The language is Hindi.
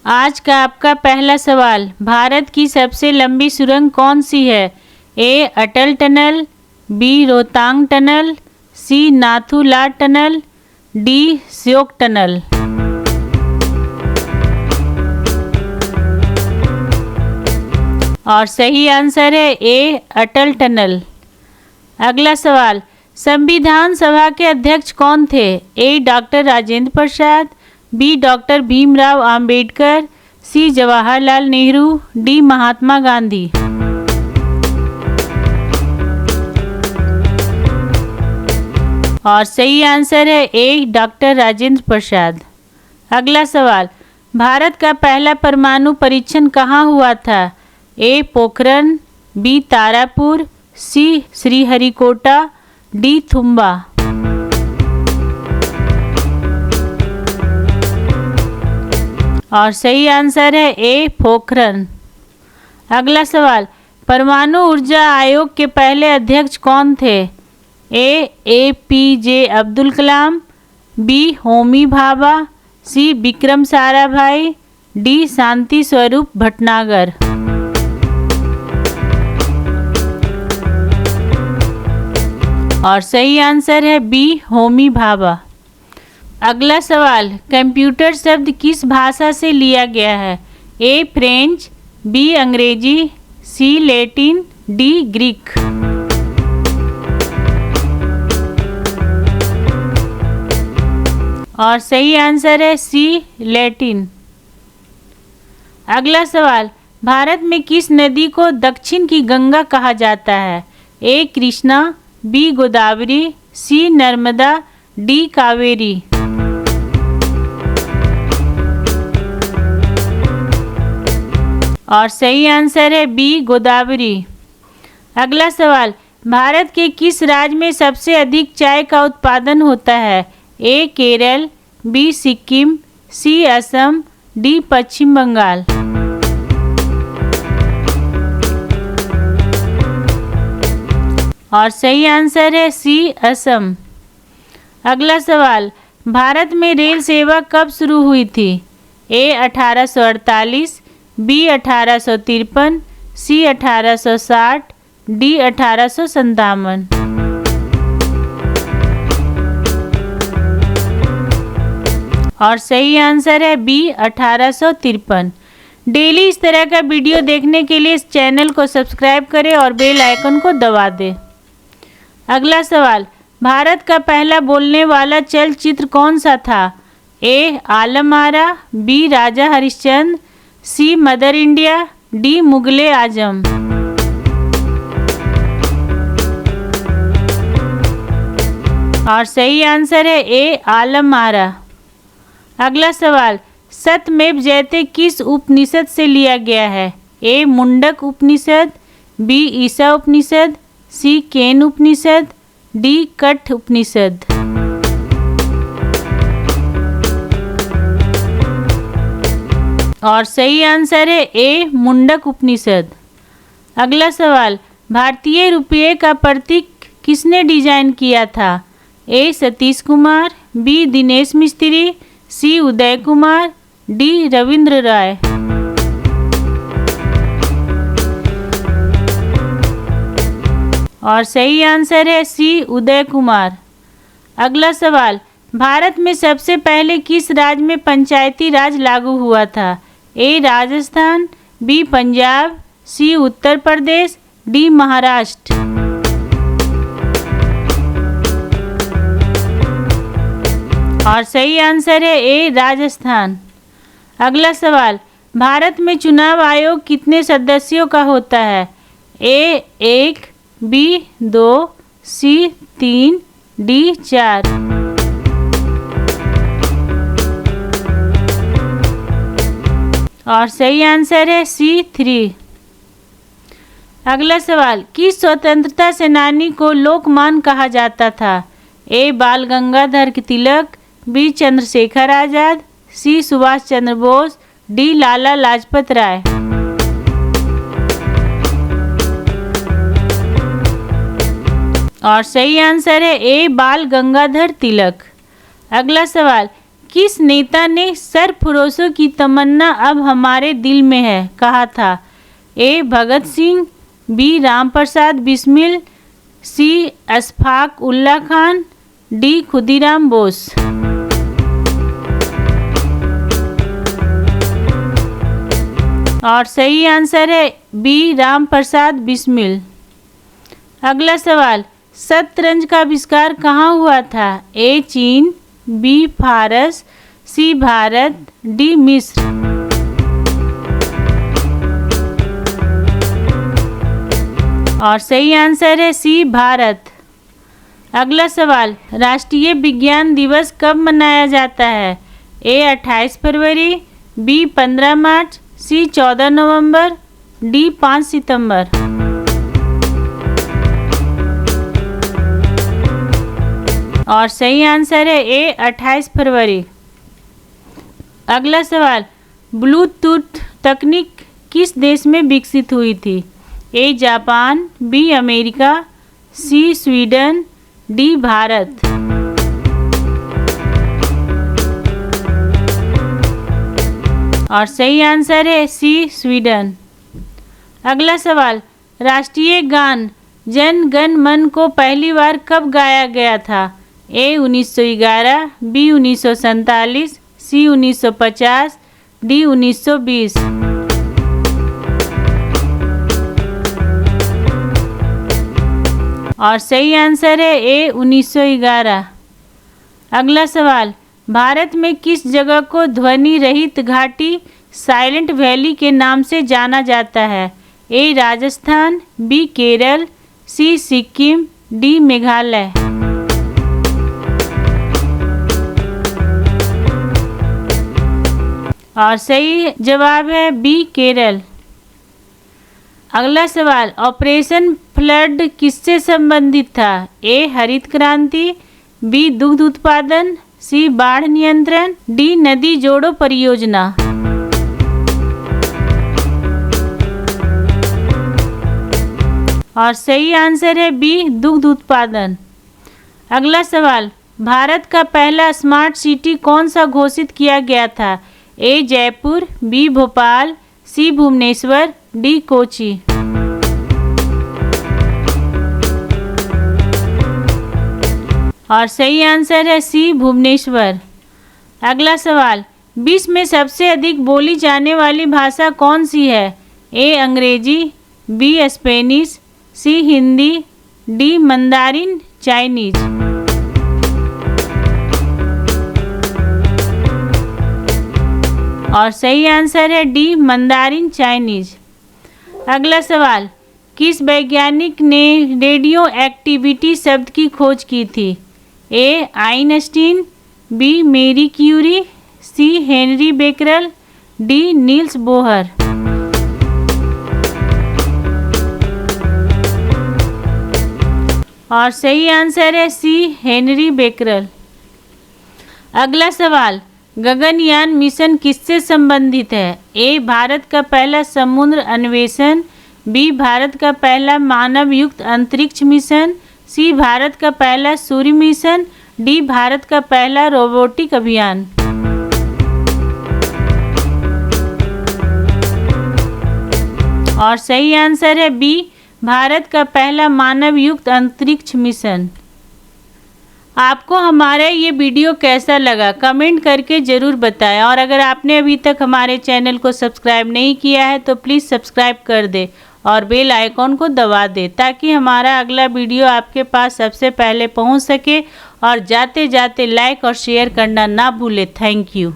आज का आपका पहला सवाल, भारत की सबसे लंबी सुरंग कौन सी है? A Atal tunnel, B Rohtang tunnel, C Nathula tunnel, D Shyok tunnel. और सही आंसर है ए अटल टनल। अगला सवाल, संविधान सभा के अध्यक्ष कौन थे? ए doctor Rajendra Prasad, B doctor Bhimrao Ambedkar, सी जवाहरलाल नेहरू, डी महात्मा गांधी। और सही आंसर है ए डॉक्टर राजेंद्र प्रसाद। अगला सवाल, भारत का पहला परमाणु परीक्षण कहाँ हुआ था? ए पोखरण, बी तारापुर, सी श्रीहरिकोटा, डी थुम्बा। और सही आंसर है ए पोखरण। अगला सवाल, परमाणु ऊर्जा आयोग के पहले अध्यक्ष कौन थे? APJ अब्दुल कलाम, बी होमी भाभा, सी विक्रम साराभाई, डी शांति स्वरूप भटनागर। और सही आंसर है बी होमी भाभा। अगला सवाल, कंप्यूटर शब्द किस भाषा से लिया गया है? ए फ्रेंच, बी अंग्रेजी, सी लैटिन, डी ग्रीक। और सही आंसर है सी लैटिन। अगला सवाल, भारत में किस नदी को दक्षिण की गंगा कहा जाता है? ए कृष्णा, बी गोदावरी, सी नर्मदा, डी कावेरी। और सही आंसर है बी गोदावरी। अगला सवाल, भारत के किस राज्य में सबसे अधिक चाय का उत्पादन होता है? ए केरल, बी सिक्किम, सी असम, डी पश्चिम बंगाल। और सही आंसर है सी असम। अगला सवाल, भारत में रेल सेवा कब शुरू हुई थी? ए 1848, बी 1853, सी 1860, डी 1857। और सही आंसर है बी 1853। डेली इस तरह का वीडियो देखने के लिए इस चैनल को सब्सक्राइब करें और बेल आइकन को दबा दें। अगला सवाल, भारत का पहला बोलने वाला चलचित्र कौन सा था? ए आलम आरा, बी राजा हरिश्चंद्र, सी मदर इंडिया, डी मुगले आजम। और सही आंसर है ए आलम आरा। अगला सवाल, सत्यमेव जयते किस उपनिषद से लिया गया है? ए मुंडक उपनिषद, बी ईसा उपनिषद, सी केन उपनिषद, डी कठ उपनिषद। और सही आंसर है ए मुंडक उपनिषद। अगला सवाल, भारतीय रुपये का प्रतीक किसने डिजाइन किया था? ए सतीश कुमार, बी दिनेश मिस्त्री, सी उदय कुमार, डी रविंद्र राय। और सही आंसर है सी उदय कुमार। अगला सवाल, भारत में सबसे पहले किस राज्य में पंचायती राज लागू हुआ था? ए राजस्थान, बी पंजाब, सी उत्तर प्रदेश, डी महाराष्ट्र। और सही आंसर है ए राजस्थान। अगला सवाल, भारत में चुनाव आयोग कितने सदस्यों का होता है? ए 1, बी 2, सी 3, डी 4। और सही आंसर है सी 3। अगला सवाल, किस स्वतंत्रता सेनानी को लोकमान्य कहा जाता था? ए बाल गंगाधर तिलक, बी चंद्रशेखर आजाद, सी सुभाष चंद्र बोस, डी लाला लाजपत राय। और सही आंसर है ए बाल गंगाधर तिलक। अगला सवाल, किस नेता ने सरफरोशों की तमन्ना अब हमारे दिल में है कहा था? ए. भगत सिंह, बी. रामप्रसाद बिस्मिल, सी. अशफाक उल्ला खान, डी. खुदीराम बोस। और सही आंसर है बी. रामप्रसाद बिस्मिल। अगला सवाल, शतरंज का आविष्कार कहाँ हुआ था? ए. चीन, बी. फारस, सी. भारत, डी. मिस्र। और सही आंसर है सी. भारत। अगला सवाल, राष्ट्रीय विज्ञान दिवस कब मनाया जाता है? ए. 28 फरवरी, बी. 15 मार्च, सी. 14 नवंबर, डी. 5 सितंबर। और सही आंसर है ए. 28 फरवरी। अगला सवाल, ब्लूटूथ तकनीक किस देश में विकसित हुई थी? A. Japan, B. America, C. Sweden, D. Bharat. और सही आंसर है सी. स्वीडन। अगला सवाल, राष्ट्रीय गान जन गण मन को पहली बार कब गाया गया था? ए. 1911, बी. 1947, सी. 1950, डी. 1920। और सही आंसर है ए. 1911। अगला सवाल, भारत में किस जगह को ध्वनि रहित घाटी साइलेंट वैली के नाम से जाना जाता है? ए. राजस्थान, बी. केरल, सी. सिक्किम, डी. मेघालय। और सही जवाब है बी. केरल। अगला सवाल, ऑपरेशन फ्लड किससे संबंधित था? ए. हरित क्रांति, बी. दुग्ध उत्पादन, सी. बाढ़ नियंत्रण, डी. नदी जोड़ो परियोजना। और सही आंसर है बी. दुग्ध उत्पादन। अगला सवाल, भारत का पहला स्मार्ट सिटी कौन सा घोषित किया गया था? ए. जयपुर, बी. भोपाल, सी. भुवनेश्वर, डी. कोची। और सही आंसर है सी. भुवनेश्वर। अगला सवाल, विश्व में सबसे अधिक बोली जाने वाली भाषा कौन सी है? ए. अंग्रेजी, बी. स्पेनिश, सी. हिंदी, डी. Mandarin Chinese. और सही आंसर है डी. Mandarin Chinese. अगला सवाल, किस वैज्ञानिक ने रेडियो एक्टिविटी शब्द की खोज की थी? A. Einstein, B. Marie Curie, C. Henri Becquerel, D. Niels Bohr. और सही आंसर है सी. Henri Becquerel. अगला सवाल, गगनयान मिशन किससे संबंधित है? ए. भारत का पहला समुद्र अन्वेषण, बी. भारत का पहला मानव युक्त अंतरिक्ष मिशन, सी. भारत का पहला सूर्य मिशन, डी. भारत का पहला रोबोटिक अभियान। और सही आंसर है बी. भारत का पहला मानव युक्त अंतरिक्ष मिशन। आपको हमारा ये वीडियो कैसा लगा कमेंट करके ज़रूर बताएं और अगर आपने अभी तक हमारे चैनल को सब्सक्राइब नहीं किया है तो प्लीज़ सब्सक्राइब कर दे और बेल आइकॉन को दबा दे ताकि हमारा अगला वीडियो आपके पास सबसे पहले पहुंच सके। और जाते जाते लाइक और शेयर करना ना भूले। Thank you.